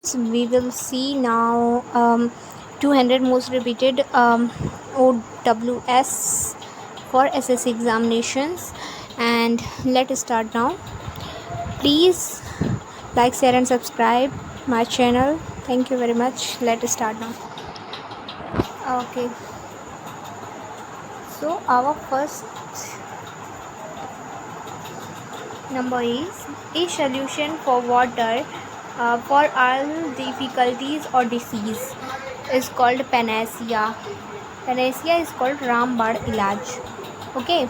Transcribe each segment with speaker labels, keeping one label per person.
Speaker 1: We will see now 200 most repeated OWS for SSC examinations, and let's start now. Please like, share and subscribe my channel. Thank you very much. Let's start now. Okay, so our first number is a solution for water for all difficulties or disease is called panacea. Panacea is called रामबाण इलाज. Okay,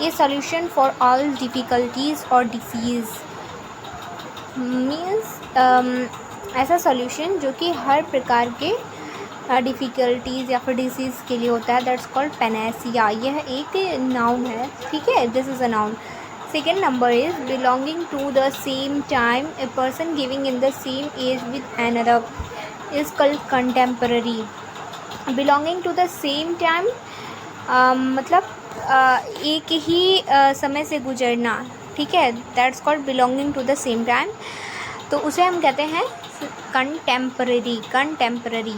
Speaker 1: a solution for all difficulties or disease means ऐसा solution जो कि हर प्रकार के difficulties या फिर disease के लिए होता है. That's called Panacea. यह एक नाउन है. ठीक है, this is a noun. Second number is belonging to the same time. A person living in the same age with another is called contemporary. Belonging to the same time मतलब एक ही समय से गुजरना. ठीक है, that's called belonging to the same time. तो उसे हम कहते हैं contemporary. Contemporary.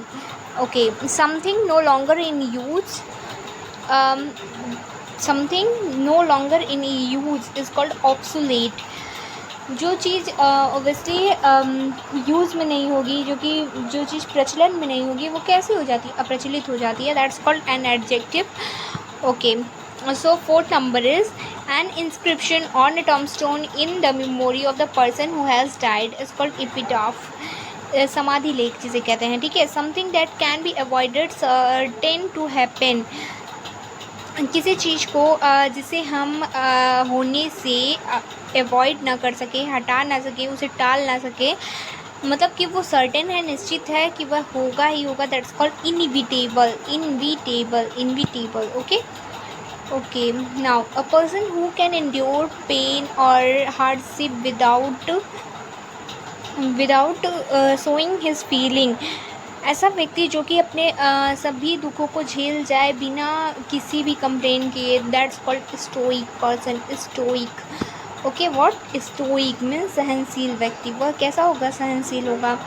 Speaker 1: Okay, something no longer in use. Something no longer in use is called obsolete. जो चीज़ ओबियसली यूज़ में नहीं होगी, जो चीज़ प्रचलन में नहीं होगी, वो कैसी हो जाती है? अप्रचलित हो जाती है. That's called an adjective. Okay, so fourth number is an inscription on a tombstone in the memory of the person who has died is called epitaph. समाधि लेख जिसे कहते हैं. ठीक है, something that can be avoided certain to happen. किसी चीज़ को जिसे हम होने से अवॉइड ना कर सके, हटा ना सके, उसे टाल ना सके, मतलब कि वो सर्टेन है, निश्चित है कि वह होगा ही होगा. That's called inevitable. Inevitable. Inevitable. Okay. Okay, now a person who can endure pain or hardship without showing his feeling. ऐसा व्यक्ति जो कि अपने सभी दुखों को झेल जाए बिना किसी भी कंप्लेन किए. That's called stoic person. Stoic. Okay, what? Stoic means सहनशील व्यक्ति. वह कैसा होगा? सहनशील होगा.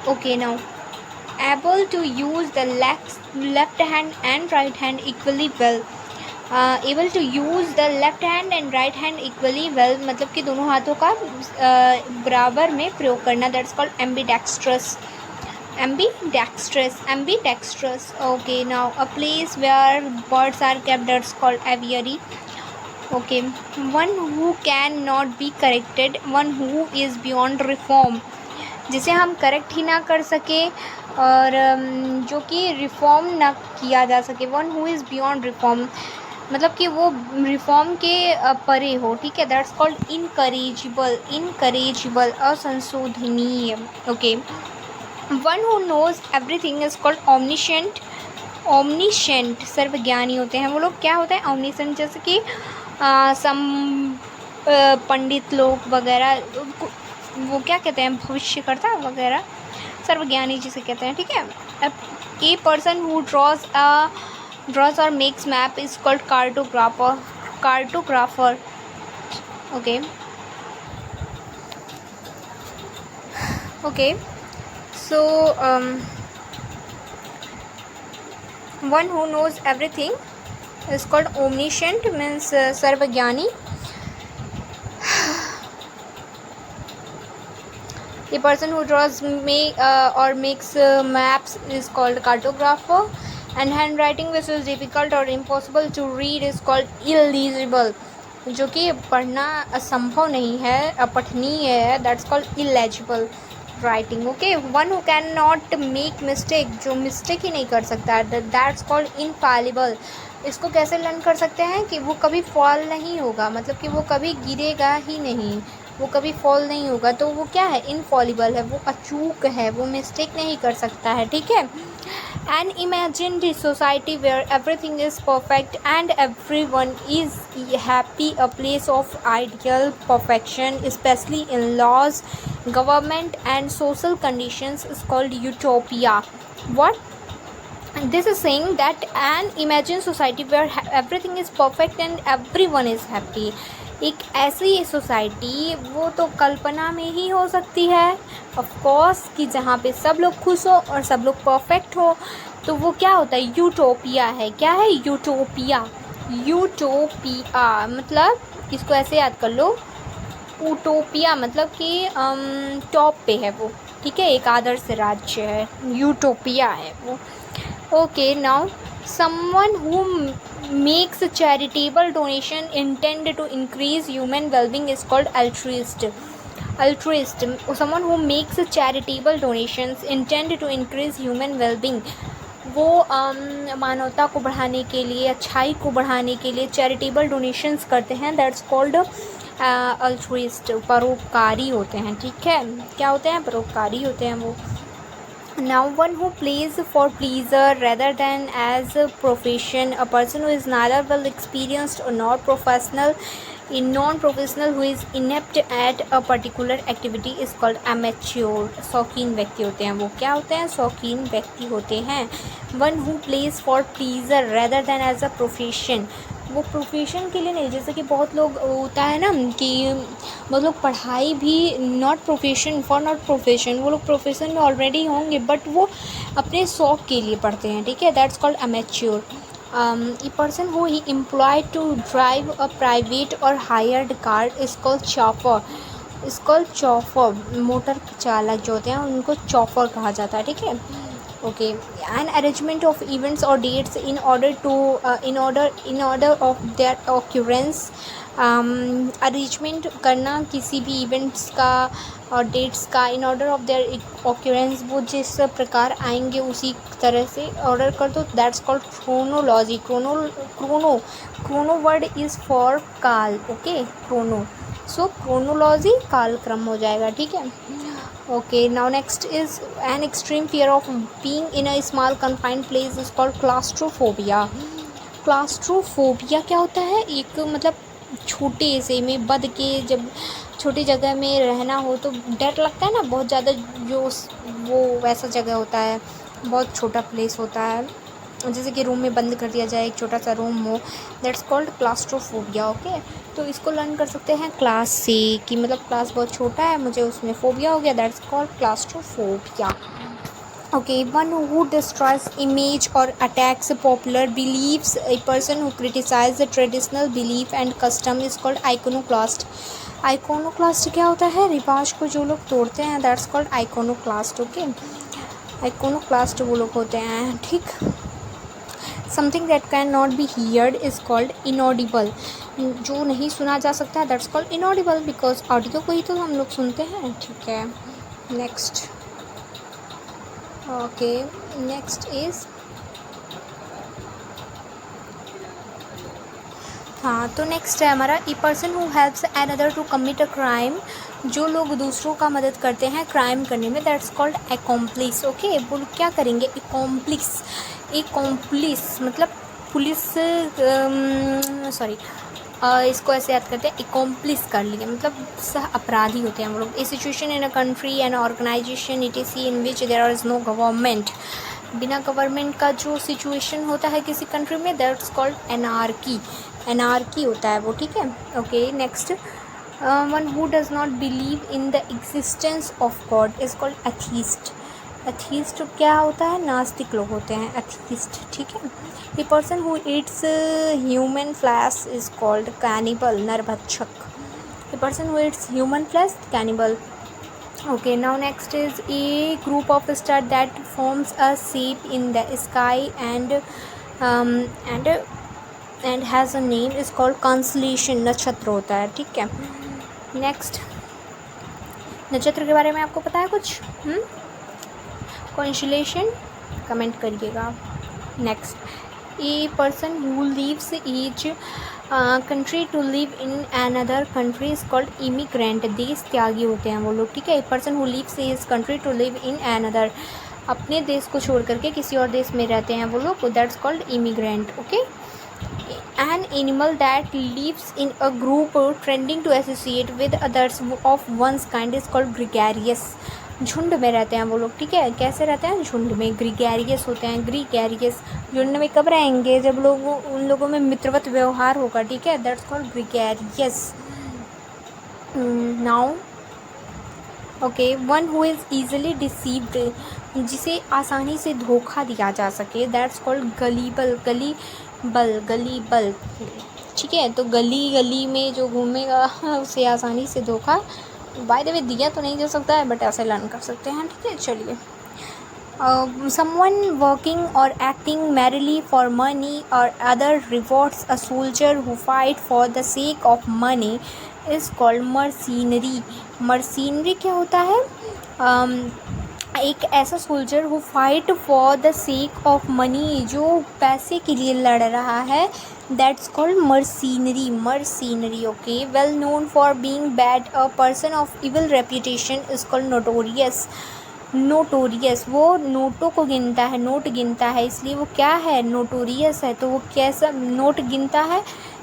Speaker 1: Okay, now able to use the left hand and right hand equally well. Able to use the left hand and right hand equally well मतलब कि दोनों हाथों का बराबर में प्रयोग करना. That's called ambidextrous. Ambidextrous. Okay, now a place where birds are kept, that's called aviary. Okay, one who cannot be corrected, one who is beyond reform. जिसे हम करेक्ट ही ना कर सके और जो कि रिफॉर्म ना किया जा सके. One who is beyond reform मतलब कि वो रिफॉर्म के परे हो. ठीक है, दैट्स कॉल्ड इनकरेजिबल. इनकरेजिबल, असंशोधनीय. Okay, one who knows everything is called omniscient. omniscient सर्वज्ञानी होते हैं वो लोग. क्या होता है omniscient? जैसे कि सम पंडित लोग वगैरह, वो क्या कहते हैं, भविष्यकर्ता वगैरह, सर्वज्ञानी जिसे कहते हैं. ठीक है, ए पर्सन हु ड्रॉज और makes map is called cartographer. Cartographer. Okay. Okay, so one who knows everything is called omniscient means sarvagyani. A person who draws or makes maps is called cartographer, and handwriting which is difficult or impossible to read is called illegible. जो कि पढ़ना असंभव नहीं है, अपठनीय है. That's called illegible writing. Okay, one who can not make mistake, जो mistake ही नहीं कर सकता, दैट्स कॉल्ड इनफॉलिबल. इसको कैसे लर्न कर सकते हैं कि वो कभी फॉल नहीं होगा, मतलब कि वो कभी गिरेगा ही नहीं, वो कभी फॉल नहीं होगा. तो वो क्या है? इनफॉलिबल है, वो अचूक है, वो मिस्टेक नहीं कर सकता है. ठीक है. An imagined society where everything is perfect and everyone is happy, a place of ideal perfection, especially in laws, government and social conditions, is called utopia. What? This is saying that an imagined society where everything is perfect and everyone is happy. एक ऐसी society वो तो कल्पना में ही हो सकती है of course कि जहाँ पे सब लोग खुश हो और सब लोग परफेक्ट हो। तो वो क्या होता है, यूटोपिया है। क्या है, यूटोपिया। यूटोपिया मतलब इसको ऐसे याद कर लो, यूटोपिया मतलब कि टॉप पे है वो, ठीक है, एक आदर्श राज्य है, यूटोपिया है वो। Okay, now someone who makes a charitable donation intended to increase human well-being is called altruist. Altruist, someone who makes a charitable donations intended to increase human well-being, वो मानवता को बढ़ाने के लिए, अच्छाई को बढ़ाने के लिए चैरिटेबल डोनेशंस करते हैं, दैट्स कॉल्ड अल्ट्रुइस्ट। परोपकारी होते हैं, ठीक है, क्या होते हैं, परोपकारी होते हैं वो। Now one who plays for pleasure rather than as a profession, a person who is neither well experienced or not professional, a non-professional who is inept at a particular activity is called amateur। शौकीन व्यक्ति होते हैं वो, क्या होते हैं, शौकीन व्यक्ति होते हैं। One who plays for pleasure rather than as a profession, वो प्रोफेशन के लिए नहीं, जैसे कि बहुत लोग होता है ना कि बहुत लोग पढ़ाई भी not profession, for not profession, वो लोग प्रोफेशन में ऑलरेडी होंगे बट वो अपने शौक़ के लिए पढ़ते हैं, ठीक है, that's called amateur. A person who he employed to drive a private or hired car is called chauffeur. Is called chauffeur, motor चालक जो होते हैं उनको चॉपर कहा जाता है, ठीक है। Okay, an arrangement of events or dates in order of their occurrence, arrangement करना किसी भी इवेंट्स का और डेट्स का, in order of their occurrence, वो जिस प्रकार आएंगे उसी तरह से ऑर्डर कर दो, that's called chronology. Chrono word is for काल, ओके, क्रोनो, सो क्रोनोलॉजी कालक्रम हो जाएगा, ठीक है। Okay, now next is an extreme fear of being in a small confined place is called claustrophobia। claustrophobia क्या होता है, एक मतलब छोटे से में बंद के, जब छोटी जगह में रहना हो तो डर लगता है ना बहुत ज़्यादा, जो वो वैसा जगह होता है, बहुत छोटा प्लेस होता है, जैसे कि रूम में बंद कर दिया जाए, एक छोटा सा रूम हो, दैट्स कॉल्ड क्लास्ट्रोफोबिया, ओके। तो इसको लर्न कर सकते हैं क्लास से कि मतलब क्लास बहुत छोटा है, मुझे उसमें फोबिया हो गया, that's called claustrophobia, okay. One who destroys image और attacks popular beliefs, a person who criticise the traditional belief and custom is called iconoclast. Iconoclast क्या होता है, रिवाज को जो लोग तोड़ते हैं, that's called iconoclast, okay. Iconoclast वो लोग होते हैं, ठीक। Something that can not be heard is called inaudible. जो नहीं सुना जा सकता, that's called inaudible, because audio को ही तो हम लोग सुनते हैं, ठीक है। नेक्स्ट, ओके, नेक्स्ट इज़, हाँ, तो नेक्स्ट है हमारा, a person who helps another to commit a crime, जो लोग दूसरों का मदद करते हैं क्राइम करने में, दैट्स कॉल्ड एकॉम्प्लिस, ओके। वो लोग क्या करेंगे, एकॉम्प्लिस, एकॉम्प्लिस मतलब पुलिस, सॉरी, इसको ऐसे याद करते हैं, एकॉम्प्लिस कर लिए मतलब सह अपराधी होते हैं वो लोग। A situation in a country and organisation it is in which there is no government, बिना गवर्नमेंट का जो सिचुएशन होता है किसी कंट्री में, दैट्स कॉल्ड एनार्की, एनार्की होता है वो, ठीक है, okay. Next, one who does not believe in the existence of God is called atheist. Atheist क्या होता है, नास्तिक लोग होते हैं, एथीस्ट, ठीक है। A person who eats human flesh is called cannibal, नरभक्षक। A person who eats human flesh, cannibal, okay। Now next is a group of star that forms a shape in the sky and has a name is called constellation, नक्षत्र होता है, ठीक है। Next, नक्षत्र के बारे में आपको पता है कुछ, कॉन्स्टेलेशन, कमेंट करिएगा। Next, a person who leaves each country to live in another country is called immigrant, देश त्यागी होते हैं वो लोग, ठीक है। A person who leaves his country to live in another, अपने देश को छोड़ करके किसी और देश में रहते हैं वो लोग, that's called immigrant, okay. An animal that lives in a group trending to associate with others of one's kind is called gregarious, झुंड में रहते हैं वो लोग, ठीक है। कैसे रहते हैं, झुंड में, ग्रिगेरियस होते हैं, ग्रिगेरियस। झुंड में कब रहेंगे, जब लोग उन लोगों में मित्रवत व्यवहार होगा, ठीक है, that's called gregarious, now okay, one who is easily deceived, जिसे आसानी से धोखा दिया जा सके, दैट्स कॉल्ड गलीबल। गलीबल, ठीक है। तो गली गली में जो घूमेगा उसे आसानी से धोखा बाय द वे दिया तो नहीं जा सकता है, बट ऐसे लर्न कर सकते हैं, ठीक है। चलिए, someone working or acting merrily for money or other rewards a soldier who fight for the sake of money is called mercenary। mercenary क्या होता है? एक ऐसा soldier who fight for the sake of money, जो पैसे के लिए लड़ रहा है, that's called mercenary. Mercenary, okay. Well known for being bad, a person of evil reputation is called notorious. Notorious, वो नोटों को गिनता है, नोट गिनता है, इसलिए वो क्या है? नोटोरियस है। तो वो कैसा नोट गिनता है?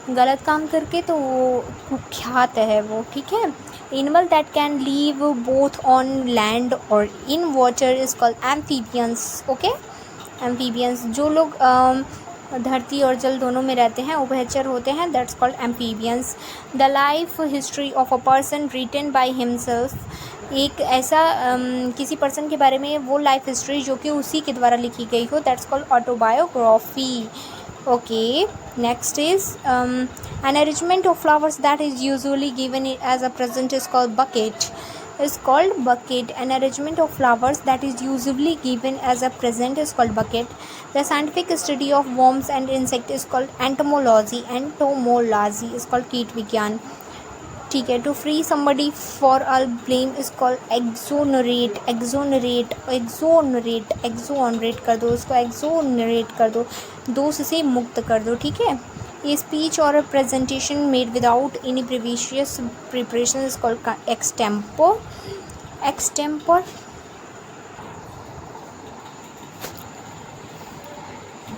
Speaker 1: गलत काम करके, तो वो कुख्यात है वो, ठीक है। Animal that can live both on land और in water is called amphibians, okay. Amphibians, जो लोग धरती और जल दोनों में रहते हैं, उभयचर होते हैं, that's called amphibians. The life history of a person written by himself, एक ऐसा किसी पर्सन के बारे में वो लाइफ हिस्ट्री जो कि उसी के द्वारा लिखी गई हो, that's called autobiography, okay. Next is an arrangement of flowers that is usually given as a present is called bucket, is called bucket। An arrangement of flowers that is usually given as a present is called bucket। The scientific study of worms and insects is called entomology। entomology is called कीट विज्ञान, ठीक है। To free somebody for all blame is called exonerate। exonerate, exonerate, exonerate कर दो उसको, exonerate कर दो, दोष से मुक्त कर दो, ठीक है। ये स्पीच और presentation made without any previous preparation is called extempore. Extempore,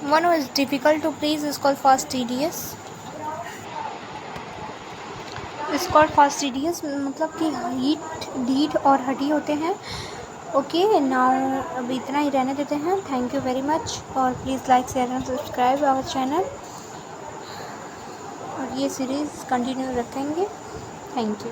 Speaker 1: one is difficult to please is called fastidious. Is called fastidious, मतलब कि हीट, ढीठ और हटी होते हैं, ओके। नाउ अब इतना ही रहने देते हैं। थैंक यू वेरी मच, और please like share and subscribe our channel, और ये सीरीज़ कंटिन्यू रखेंगे। Thank you.